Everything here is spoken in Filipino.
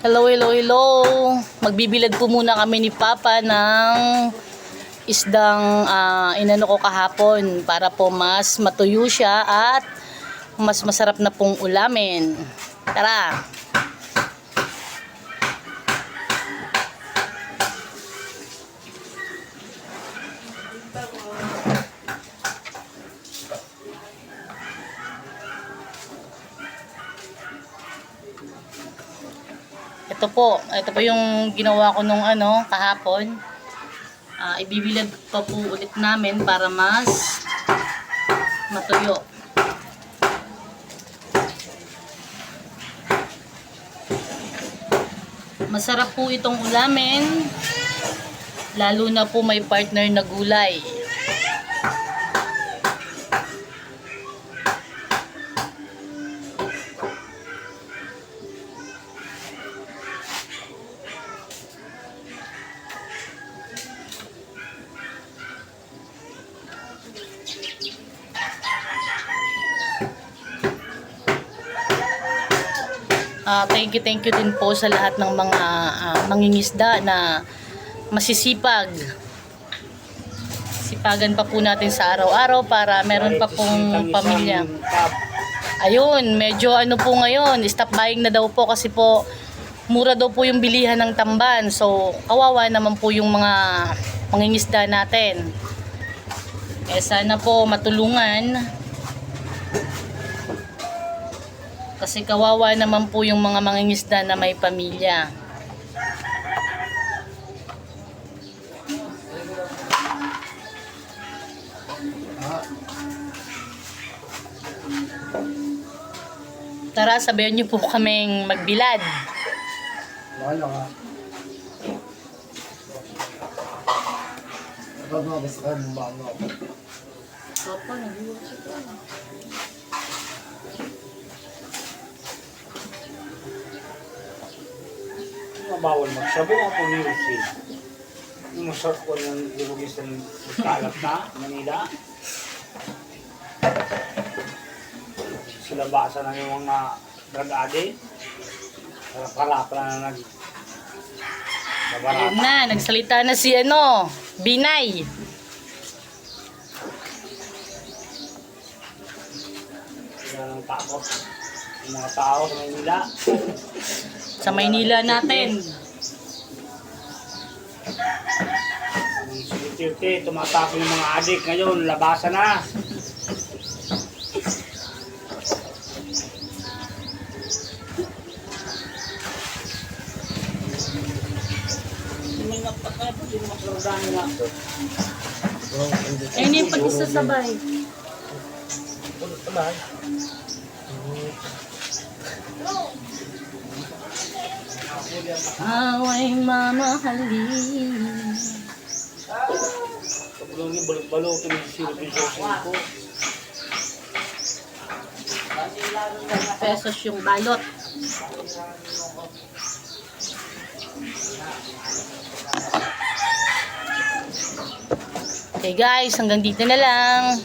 Hello, hello, hello. Magbibilad po muna kami ni Papa ng isdang inano ko kahapon para po mas matuyo siya at mas masarap na pong ulamin. Tara. Ito po yung ginawa ko nung kahapon. Ibibilad pa po ulit namin para mas matuyo. Masarap po itong ulamin, lalo na po may partner na gulay. Thank you din po sa lahat ng mga mangingisda na masisipag. Sipagan pa po natin sa araw-araw para meron pa pong pamilya. Ayun, medyo po ngayon, stop buying na daw po kasi po mura daw po yung bilihan ng tamban. So, kawawa naman po yung mga mangingisda natin. Sana po matulungan. Kasi kawawa naman po yung mga mangingisda na may pamilya. Tara, sabayan niyo po kaming magbilad. Wala nga. Kapag mabas ka, bumbago ako. Papa, nag-iwag siya pa. Bawal magsabi ang punirusin. Yung masarap ko ng dirugis ng kalat na Manila. Sila basa na yung mga drug addict. Kalapala na Ayun na, nagsalita na si Binay. Sila ng takot. Yung mga tao sa Manila. Sa Maynila natin. Sige, tumatapon yung mga adik ngayon, labasan na. Hindi mo napakabot, hindi mo makaradahan nila. Ayun yung pag-isasabay. Away mamahalin. Pagulong yung balot-balot yung sirap-sirap ko. Pesos yung balot. Okay guys, hanggang dito na lang.